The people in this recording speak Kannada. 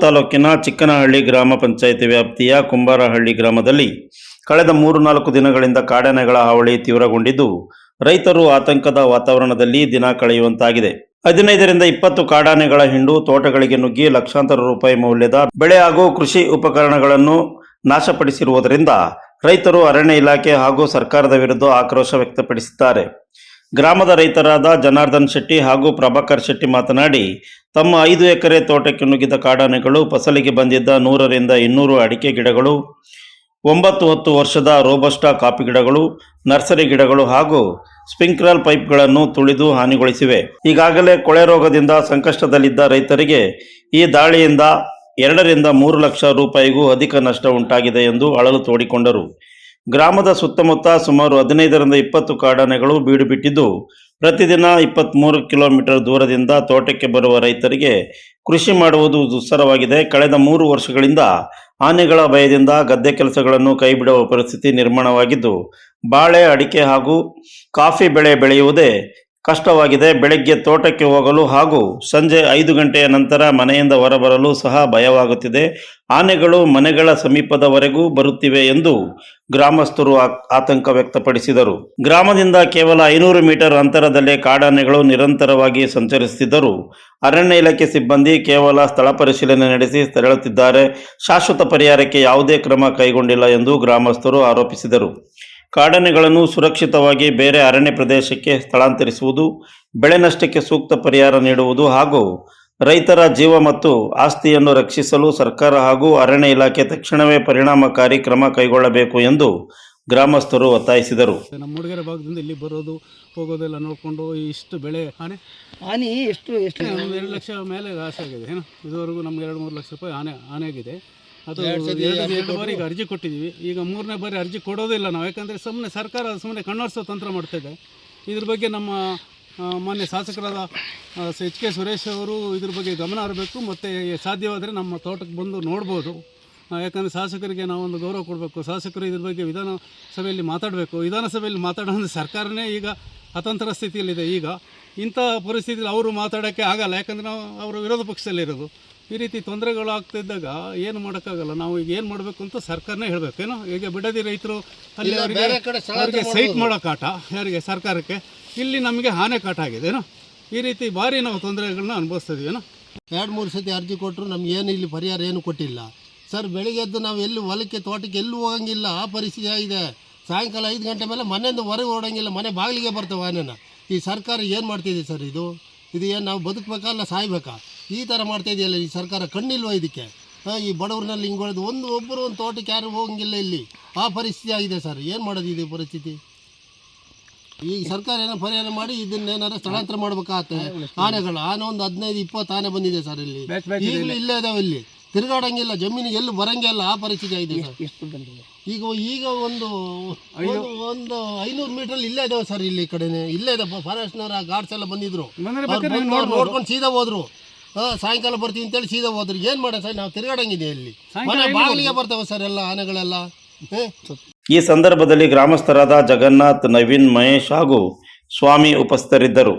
ತಾಲೂಕಿನ ಚಿಕ್ಕನಹಳ್ಳಿ ಗ್ರಾಮ ಪಂಚಾಯಿತಿ ವ್ಯಾಪ್ತಿಯ ಕುಂಬಾರಹಳ್ಳಿ ಗ್ರಾಮದಲ್ಲಿ ಕಳೆದ 3-4 ದಿನಗಳಿಂದ ಕಾಡಾನೆಗಳ ಹಾವಳಿ ತೀವ್ರಗೊಂಡಿದ್ದು ರೈತರು ಆತಂಕದ ವಾತಾವರಣದಲ್ಲಿ ದಿನ ಕಳೆಯುವಂತಾಗಿದೆ. 15ರಿಂದ 20 ಕಾಡಾನೆಗಳ ಹಿಂಡು ತೋಟಗಳಿಗೆ ನುಗ್ಗಿ ಲಕ್ಷಾಂತರ ರೂಪಾಯಿ ಮೌಲ್ಯದ ಬೆಳೆ ಹಾಗೂ ಕೃಷಿ ಉಪಕರಣಗಳನ್ನು ನಾಶಪಡಿಸಿರುವುದರಿಂದ ರೈತರು ಅರಣ್ಯ ಇಲಾಖೆ ಹಾಗೂ ಸರ್ಕಾರದ ವಿರುದ್ಧ ಆಕ್ರೋಶ ವ್ಯಕ್ತಪಡಿಸಿದ್ದಾರೆ. ಗ್ರಾಮದ ರೈತರಾದ ಜನಾರ್ದನ್ ಶೆಟ್ಟಿ ಹಾಗೂ ಪ್ರಭಾಕರ್ ಶೆಟ್ಟಿ ಮಾತನಾಡಿ, ತಮ್ಮ 5 ಎಕರೆ ತೋಟಕ್ಕೆ ನುಗ್ಗಿದ ಕಾಡಾನೆಗಳು ಫಸಲಿಗೆ ಬಂದಿದ್ದ 100ರಿಂದ 200 ಅಡಿಕೆ ಗಿಡಗಳು, 9-10 ವರ್ಷದ ರೋಬಸ್ಟಾ ಕಾಫಿ ಗಿಡಗಳು, ನರ್ಸರಿ ಗಿಡಗಳು ಹಾಗೂ ಸ್ಪ್ರಿಂಕ್ಲರ್ ಪೈಪ್ಗಳನ್ನು ತುಳಿದು ಹಾನಿಗೊಳಿಸಿವೆ. ಈಗಾಗಲೇ ಕೊಳೆ ರೋಗದಿಂದ ಸಂಕಷ್ಟದಲ್ಲಿದ್ದ ರೈತರಿಗೆ ಈ ದಾಳಿಯಿಂದ 2ರಿಂದ 3 ಲಕ್ಷ ರೂಪಾಯಿಗೂ ಅಧಿಕ ನಷ್ಟ ಉಂಟಾಗಿದೆ ಎಂದು ಅಳಲು ತೋಡಿಕೊಂಡರು. ಗ್ರಾಮದ ಸುತ್ತಮುತ್ತ ಸುಮಾರು 15ರಿಂದ 20 ಕಾಡಾನೆಗಳು ಬೀಡು ಬಿಟ್ಟಿದ್ದು, ಪ್ರತಿದಿನ 23 ಕಿಲೋಮೀಟರ್ ದೂರದಿಂದ ತೋಟಕ್ಕೆ ಬರುವ ರೈತರಿಗೆ ಕೃಷಿ ಮಾಡುವುದು ದುಸ್ತರವಾಗಿದೆ. ಕಳೆದ 3 ವರ್ಷಗಳಿಂದ ಆನೆಗಳ ಭಯದಿಂದ ಗದ್ದೆ ಕೆಲಸಗಳನ್ನು ಕೈಬಿಡುವ ಪರಿಸ್ಥಿತಿ ನಿರ್ಮಾಣವಾಗಿದ್ದು, ಬಾಳೆ, ಅಡಿಕೆ ಹಾಗೂ ಕಾಫಿ ಬೆಳೆ ಬೆಳೆಯುವುದೇ ಕಷ್ಟವಾಗಿದೆ. ಬೆಳಗ್ಗೆ ತೋಟಕ್ಕೆ ಹೋಗಲು ಹಾಗೂ ಸಂಜೆ 5 ಗಂಟೆಯ ನಂತರ ಮನೆಯಿಂದ ಹೊರಬರಲು ಸಹ ಭಯವಾಗುತ್ತಿದೆ. ಆನೆಗಳು ಮನೆಗಳ ಸಮೀಪದವರೆಗೂ ಬರುತ್ತಿವೆ ಎಂದು ಗ್ರಾಮಸ್ಥರು ಆತಂಕ ವ್ಯಕ್ತಪಡಿಸಿದರು. ಗ್ರಾಮದಿಂದ ಕೇವಲ 500 ಮೀಟರ್ ಅಂತರದಲ್ಲೇ ಕಾಡಾನೆಗಳು ನಿರಂತರವಾಗಿ ಸಂಚರಿಸುತ್ತಿದ್ದರು. ಅರಣ್ಯ ಇಲಾಖೆ ಸಿಬ್ಬಂದಿ ಕೇವಲ ಸ್ಥಳ ಪರಿಶೀಲನೆ ನಡೆಸಿ ತೆರಳುತ್ತಿದ್ದಾರೆ. ಶಾಶ್ವತ ಪರಿಹಾರಕ್ಕೆ ಯಾವುದೇ ಕ್ರಮ ಕೈಗೊಂಡಿಲ್ಲ ಎಂದು ಗ್ರಾಮಸ್ಥರು ಆರೋಪಿಸಿದರು. ಕಾಡಾನೆಗಳನ್ನು ಸುರಕ್ಷಿತವಾಗಿ ಬೇರೆ ಅರಣ್ಯ ಪ್ರದೇಶಕ್ಕೆ ಸ್ಥಳಾಂತರಿಸುವುದು, ಬೆಳೆ ನಷ್ಟಕ್ಕೆ ಸೂಕ್ತ ಪರಿಹಾರ ನೀಡುವುದು ಹಾಗೂ ರೈತರ ಜೀವ ಮತ್ತು ಆಸ್ತಿಯನ್ನು ರಕ್ಷಿಸಲು ಸರ್ಕಾರ ಹಾಗೂ ಅರಣ್ಯ ಇಲಾಖೆ ತಕ್ಷಣವೇ ಪರಿಣಾಮಕಾರಿ ಕ್ರಮ ಕೈಗೊಳ್ಳಬೇಕು ಎಂದು ಗ್ರಾಮಸ್ಥರು ಒತ್ತಾಯಿಸಿದರು. ನಮ್ಮ ಮೂಡಿಗೆರೆ ಭಾಗದಿಂದ ಇಲ್ಲಿ ಬರೋದು ಹೋಗೋದೆಲ್ಲ ನೋಡಿಕೊಂಡು ಇಷ್ಟು ಬೆಳೆ ಹಾನಿ ಎಷ್ಟು 2 ಲಕ್ಷ ಮೇಲೆ ಲಾಸ್ ಆಗಿದೆ. ಏನು ಇದುವರೆಗೂ ನಮ್ಗೆ 2-3 ಲಕ್ಷ ರೂಪಾಯಿ ಆನೆ ಆಗಿದೆ. ಅದು 2 ಬಾರಿಗೆ ಅರ್ಜಿ ಕೊಟ್ಟಿದ್ದೀವಿ. ಈಗ 3ನೇ ಬಾರಿ ಅರ್ಜಿ ಕೊಡೋದಿಲ್ಲ ನಾವು, ಯಾಕಂದರೆ ಸರ್ಕಾರ ಸುಮ್ಮನೆ ಕಣ್ಣೊರೆಸೋ ತಂತ್ರ ಮಾಡ್ತಾಯಿದೆ. ಇದ್ರ ಬಗ್ಗೆ ನಮ್ಮ ಮಾನ್ಯ ಶಾಸಕರಾದ H.K. ಸುರೇಶ್ ಅವರು ಇದ್ರ ಬಗ್ಗೆ ಗಮನ ಹರಿಸಬೇಕು. ಮತ್ತು ಸಾಧ್ಯವಾದರೆ ನಮ್ಮ ತೋಟಕ್ಕೆ ಬಂದು ನೋಡ್ಬೋದು. ಯಾಕಂದರೆ ಶಾಸಕರಿಗೆ ನಾವೊಂದು ಗೌರವ ಕೊಡಬೇಕು. ಶಾಸಕರು ಇದ್ರ ಬಗ್ಗೆ ವಿಧಾನಸಭೆಯಲ್ಲಿ ಮಾತಾಡಬೇಕು. ವಿಧಾನಸಭೆಯಲ್ಲಿ ಮಾತಾಡೋದು ಸರ್ಕಾರನೇ ಈಗ ಅತಂತ್ರ ಸ್ಥಿತಿಯಲ್ಲಿದೆ. ಈಗ ಇಂಥ ಪರಿಸ್ಥಿತಿಯಲ್ಲಿ ಅವರು ಮಾತಾಡೋಕ್ಕೆ ಆಗಲ್ಲ, ಯಾಕಂದರೆ ನಾವು ಅವರು ವಿರೋಧ ಪಕ್ಷದಲ್ಲಿರೋದು. ಈ ರೀತಿ ತೊಂದರೆಗಳು ಆಗ್ತಿದ್ದಾಗ ಏನು ಮಾಡೋಕ್ಕಾಗಲ್ಲ. ನಾವು ಈಗ ಏನು ಮಾಡಬೇಕು ಅಂತ ಸರ್ಕಾರನೇ ಹೇಳಬೇಕೇನೋ. ಈಗ ಬಿಡದಿ ರೈತರು ಅಲ್ಲಿ ಅವರಿಗೆ ಸೈಟ್ ಮಾಡೋ ಕಾಟ, ಯಾರಿಗೆ ಸರ್ಕಾರಕ್ಕೆ, ಇಲ್ಲಿ ನಮಗೆ ಆನೆ ಕಾಟ ಆಗಿದೆನೋ. ಈ ರೀತಿ ಭಾರಿ ನಾವು ತೊಂದರೆಗಳನ್ನ ಅನುಭವಿಸ್ತಿದ್ದೀವೇನೋ. 2-3 ಸತಿ ಅರ್ಜಿ ಕೊಟ್ಟರು ನಮಗೇನು ಇಲ್ಲಿ ಪರಿಹಾರ ಏನು ಕೊಟ್ಟಿಲ್ಲ ಸರ್. ಬೆಳಿಗ್ಗೆ ಎದ್ದು ನಾವು ಎಲ್ಲಿ ಹೊಲಕ್ಕೆ ತೋಟಕ್ಕೆ ಎಲ್ಲೂ ಹೋಗಂಗಿಲ್ಲ, ಆ ಪರಿಸ್ಥಿತಿ ಆಗಿದೆ. ಸಾಯಂಕಾಲ 5 ಗಂಟೆ ಮೇಲೆ ಮನೆಯಿಂದ ಹೊರಗೆ ಓಡೋಂಗಿಲ್ಲ, ಮನೆ ಬಾಗಿಲಿಗೆ ಬರ್ತವೆ ಆನೆನ. ಈ ಸರ್ಕಾರ ಏನು ಮಾಡ್ತಿದೆ ಸರ್? ಇದು ಏನು ನಾವು ಬದುಕಬೇಕಲ್ಲ ಸಾಯ್ಬೇಕಾ? ಈ ಥರ ಮಾಡ್ತಾಯಿದೆಯಲ್ಲ ಈ ಸರ್ಕಾರ. ಕಣ್ಣಿಲ್ವ ಇದಕ್ಕೆ? ಈ ಬಡವ್ರನ್ನಲ್ಲಿ ಹಿಂಗೆ ಹೊಡೆದು ಒಬ್ಬರು ಒಂದು ತೋಟಕ್ಕೆ ಯಾರು ಹೋಗಂಗಿಲ್ಲ ಇಲ್ಲಿ, ಆ ಪರಿಸ್ಥಿತಿ ಆಗಿದೆ ಸರ್. ಏನು ಮಾಡೋದು ಇದು ಪರಿಸ್ಥಿತಿ? ಈಗ ಸರ್ಕಾರ ಏನೋ ಪರಿಹಾರ ಮಾಡಿ ಇದನ್ನೇನಾದ್ರು ಸ್ಥಳಾಂತರ ಮಾಡ್ಬೇಕಾಗತ್ತೆ. ಆನೆ ಒಂದು 15-20 ಆನೆ ಬಂದಿದೆ ಸರ್ ಇಲ್ಲಿ. ಈಗಲೂ ಇಲ್ಲೇ ಇದಾವೆ, ಇಲ್ಲಿ ತಿರುಗಾಡಂಗಿಲ್ಲ, ಜಮೀನಿಗೆ ಎಲ್ಲೂ ಬರಂಗಿಲ್ಲ, ಆ ಪರಿಸ್ಥಿತಿ ಆಗಿದೆ ಸರ್. ಈಗ ಒಂದು 500 ಮೀಟರ್ ಇಲ್ಲೇ ಇದಾವೆ ಸರ್. ಇಲ್ಲಿ ಕಡೆನೇ ಇಲ್ಲೇ ಇದೆ. ಫಾರೆಸ್ಟ್ನವ್ರು ಗಾರ್ಡ್ಸ್ ಎಲ್ಲ ಬಂದಿದ್ರು, ನೋಡ್ಕೊಂಡು ಸೀದಾ ಹೋದ್ರು. ಸಾಯಂಕಾಲ ಬರ್ತೀವಿ ಅಂತೇಳಿ ಸೀದಾ ಹೋದ್ರು. ಏನು ಮಾಡ ಸರ್? ನಾವು ತಿರುಗಾಡಂಗಿದೆ ಇಲ್ಲಿ, ಮನೆ ಬಾಗಿಲಿಗೆ ಬರ್ತವೆ ಸರ್ ಎಲ್ಲ ಆನೆಗಳೆಲ್ಲ. ಈ ಸಂದರ್ಭದಲ್ಲಿ ಗ್ರಾಮಸ್ಥರಾದ ಜಗನ್ನಾಥ್, ನವೀನ್, ಮಹೇಶ್ ಹಾಗೂ ಸ್ವಾಮಿ ಉಪಸ್ಥಿತರಿದ್ದರು.